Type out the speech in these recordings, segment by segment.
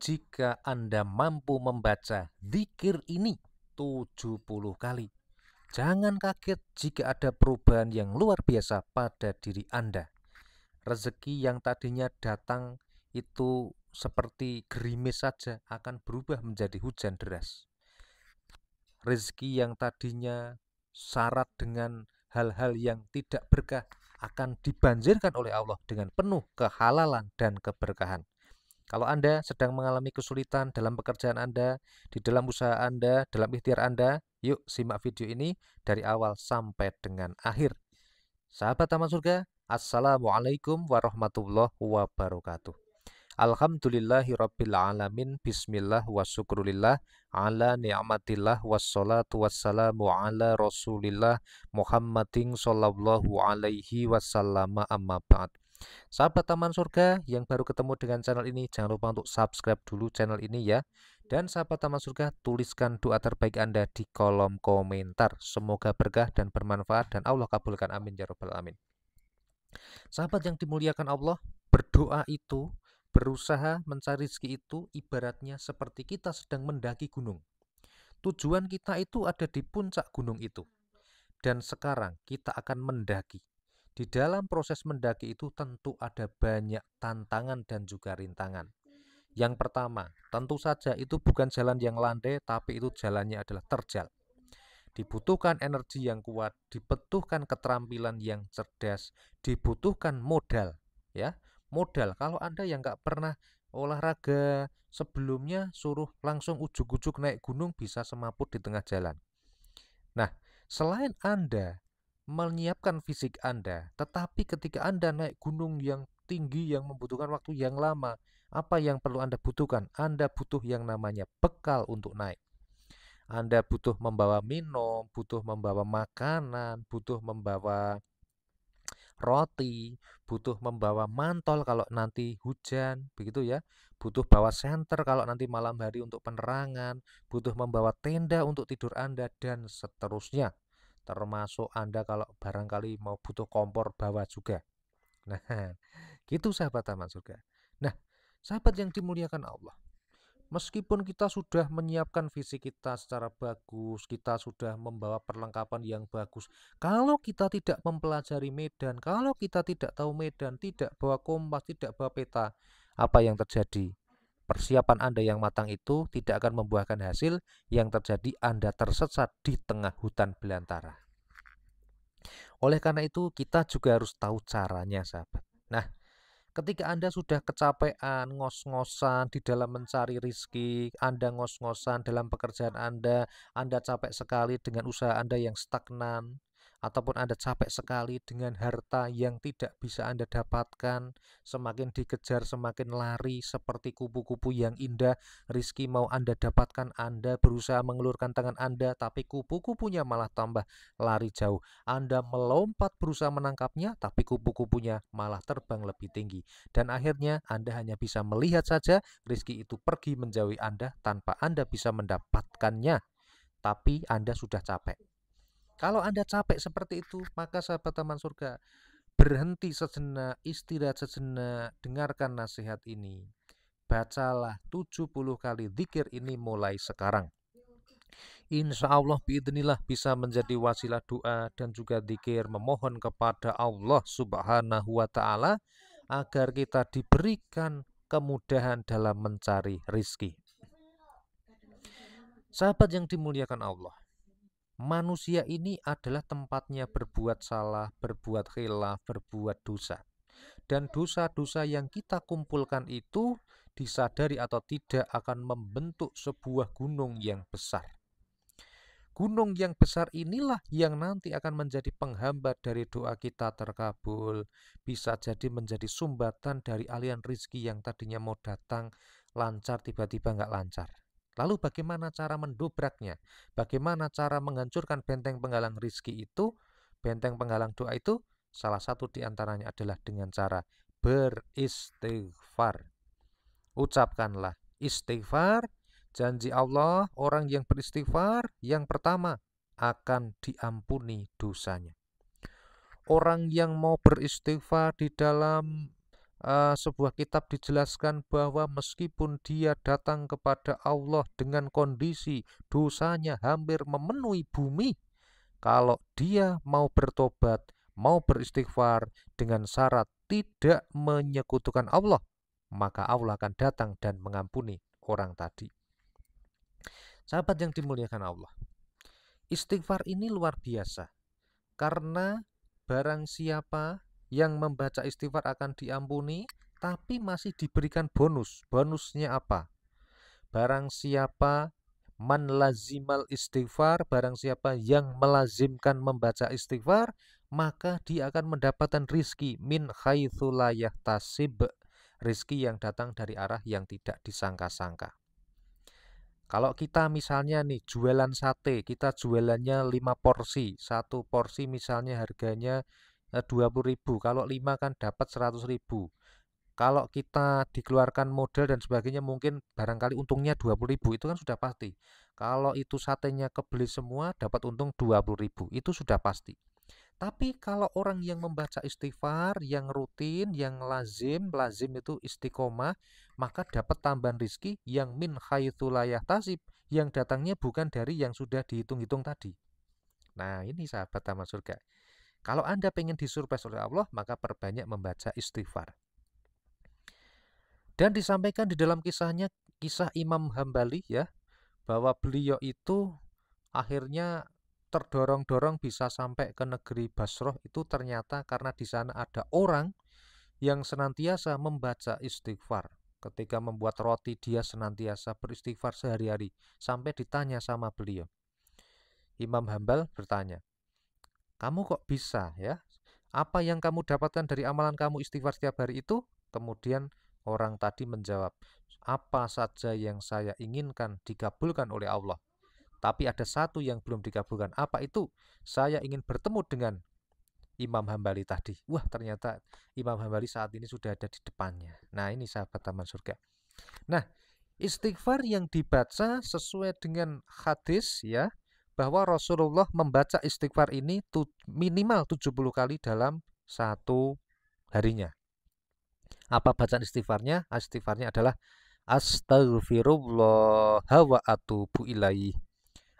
jika Anda mampu membaca zikir ini 70 kali. Jangan kaget jika ada perubahan yang luar biasa pada diri Anda. Rezeki yang tadinya datang itu seperti gerimis saja akan berubah menjadi hujan deras. Rezeki yang tadinya syarat dengan hal-hal yang tidak berkah akan dibanjirkan oleh Allah dengan penuh kehalalan dan keberkahan. Kalau Anda sedang mengalami kesulitan dalam pekerjaan Anda, di dalam usaha Anda, dalam ikhtiar Anda, yuk simak video ini dari awal sampai dengan akhir. Sahabat Taman Surga, Assalamualaikum warahmatullahi wabarakatuh. Alhamdulillahi rabbil alamin. Bismillah wa syukrulillah ala ni'matillah wassalatu wassalamu ala rasulillah Muhammadin sallallahu alaihi wasallam, amma ba'd. Sahabat Taman Surga yang baru ketemu dengan channel ini, jangan lupa untuk subscribe dulu channel ini ya. Dan sahabat Taman Surga, tuliskan doa terbaik Anda di kolom komentar. Semoga berkah dan bermanfaat dan Allah kabulkan, amin ya rabbal alamin. Sahabat yang dimuliakan Allah, berdoa itu, berusaha mencari rezeki itu ibaratnya seperti kita sedang mendaki gunung. Tujuan kita itu ada di puncak gunung itu. Dan sekarang kita akan mendaki. Di dalam proses mendaki itu tentu ada banyak tantangan dan juga rintangan. Yang pertama, tentu saja itu bukan jalan yang landai, tapi itu jalannya adalah terjal. Dibutuhkan energi yang kuat, dibutuhkan keterampilan yang cerdas, dibutuhkan modal. Ya, modal. Kalau Anda yang nggak pernah olahraga sebelumnya, suruh langsung ujuk-ujuk naik gunung bisa semaput di tengah jalan. Nah, selain Anda menyiapkan fisik Anda, tetapi ketika Anda naik gunung yang tinggi yang membutuhkan waktu yang lama, apa yang perlu Anda butuhkan? Anda butuh yang namanya bekal untuk naik. Anda butuh membawa minum, butuh membawa makanan, butuh membawa roti, butuh membawa mantol kalau nanti hujan, begitu ya. Butuh bawa senter kalau nanti malam hari untuk penerangan, butuh membawa tenda untuk tidur Anda, dan seterusnya. Termasuk Anda kalau barangkali mau butuh kompor, bawa juga. Nah, gitu sahabat Taman Surga. Nah, sahabat yang dimuliakan Allah, meskipun kita sudah menyiapkan fisik kita secara bagus, kita sudah membawa perlengkapan yang bagus, kalau kita tidak mempelajari medan, kalau kita tidak tahu medan, tidak bawa kompas, tidak bawa peta, apa yang terjadi? Persiapan Anda yang matang itu tidak akan membuahkan hasil. Yang terjadi Anda tersesat di tengah hutan belantara. Oleh karena itu kita juga harus tahu caranya sahabat. Nah, ketika Anda sudah kecapean, ngos-ngosan di dalam mencari rizki, Anda ngos-ngosan dalam pekerjaan Anda capek sekali dengan usaha Anda yang stagnan, ataupun Anda capek sekali dengan harta yang tidak bisa Anda dapatkan, semakin dikejar semakin lari seperti kupu-kupu yang indah, rizki mau Anda dapatkan, Anda berusaha mengelurkan tangan Anda, tapi kupu-kupunya malah tambah lari jauh. Anda melompat berusaha menangkapnya, tapi kupu-kupunya malah terbang lebih tinggi. Dan akhirnya Anda hanya bisa melihat saja rizki itu pergi menjauhi Anda tanpa Anda bisa mendapatkannya. Tapi Anda sudah capek. Kalau Anda capek seperti itu, maka sahabat Taman Surga, berhenti sejenak, istirahat sejenak, dengarkan nasihat ini. Bacalah 70 kali zikir ini mulai sekarang. Insya Allah biidznillah bisa menjadi wasilah doa dan juga zikir memohon kepada Allah Subhanahu wa Ta'ala agar kita diberikan kemudahan dalam mencari rizki. Sahabat yang dimuliakan Allah, manusia ini adalah tempatnya berbuat salah, berbuat khilaf, berbuat dosa. Dan dosa-dosa yang kita kumpulkan itu disadari atau tidak akan membentuk sebuah gunung yang besar. Gunung yang besar inilah yang nanti akan menjadi penghambat dari doa kita terkabul. Bisa jadi menjadi sumbatan dari aliran rizki yang tadinya mau datang lancar tiba-tiba nggak lancar. Lalu bagaimana cara mendobraknya? Bagaimana cara menghancurkan benteng penghalang rizki itu? Benteng penghalang doa itu salah satu diantaranya adalah dengan cara beristighfar. Ucapkanlah istighfar. Janji Allah, orang yang beristighfar yang pertama akan diampuni dosanya. Orang yang mau beristighfar di dalam sebuah kitab dijelaskan bahwa meskipun dia datang kepada Allah dengan kondisi dosanya hampir memenuhi bumi, kalau dia mau bertobat, mau beristighfar dengan syarat tidak menyekutukan Allah, maka Allah akan datang dan mengampuni orang tadi. Sahabat yang dimuliakan Allah, istighfar ini luar biasa karena barang siapa yang membaca istighfar akan diampuni, tapi masih diberikan bonus. Bonusnya apa? Barang siapa man lazimal istighfar, barang siapa yang melazimkan membaca istighfar, maka dia akan mendapatkan rizki min haitsu la yahtasib, rizki yang datang dari arah yang tidak disangka-sangka. Kalau kita misalnya nih jualan sate, kita jualannya 5 porsi. Satu porsi misalnya harganya 20.000. Kalau 5 kan dapat 100.000. Kalau kita dikeluarkan modal dan sebagainya mungkin barangkali untungnya 20.000 itu kan sudah pasti. Kalau itu satenya kebeli semua dapat untung 20.000 itu sudah pasti. Tapi kalau orang yang membaca istighfar, yang rutin, yang lazim itu istiqomah, maka dapat tambahan rizki yang min haitsu la yahtasib, yang datangnya bukan dari yang sudah dihitung-hitung tadi. Nah, ini sahabat taman surga. Kalau Anda pengen disurprise oleh Allah, maka perbanyak membaca istighfar. Dan disampaikan di dalam kisahnya, kisah Imam Hambali ya, bahwa beliau itu akhirnya terdorong-dorong bisa sampai ke negeri Basroh itu ternyata karena di sana ada orang yang senantiasa membaca istighfar. Ketika membuat roti dia senantiasa beristighfar sehari-hari sampai ditanya sama beliau. Imam Hambal bertanya, "Kamu kok bisa ya? Apa yang kamu dapatkan dari amalan kamu istighfar setiap hari itu?" Kemudian orang tadi menjawab, "Apa saja yang saya inginkan dikabulkan oleh Allah. Tapi ada satu yang belum dikabulkan. Apa itu? Saya ingin bertemu dengan Imam Hambali tadi." Wah, ternyata Imam Hambali saat ini sudah ada di depannya. Nah, ini sahabat taman surga. Nah, istighfar yang dibaca sesuai dengan hadis ya, bahwa Rasulullah membaca istighfar ini minimal 70 kali dalam satu harinya. Apa bacaan istighfarnya? Istighfarnya adalah Astaghfirullah wa atubu ilaih.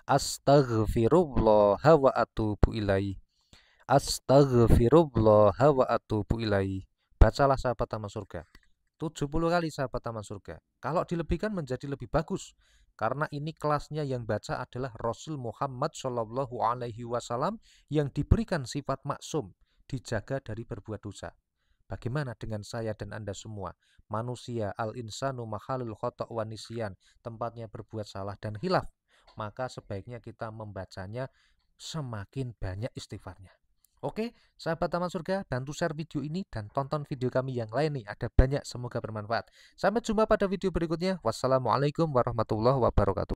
Astaghfirullah wa atubu ilaih. Astaghfirullah wa atubu ilaih. Bacalah sahabat taman surga 70 kali sahabat taman surga. Kalau dilebihkan menjadi lebih bagus. Karena ini kelasnya yang baca adalah Rasul Muhammad Shallallahu Alaihi Wasallam yang diberikan sifat maksum, dijaga dari berbuat dosa. Bagaimana dengan saya dan Anda semua? Manusia al-insanu makhalul khota' wa nisyan, tempatnya berbuat salah dan hilaf. Maka sebaiknya kita membacanya semakin banyak istighfarnya. Oke, sahabat taman surga, bantu share video ini dan tonton video kami yang lain nih. Ada banyak, semoga bermanfaat. Sampai jumpa pada video berikutnya. Wassalamualaikum warahmatullahi wabarakatuh.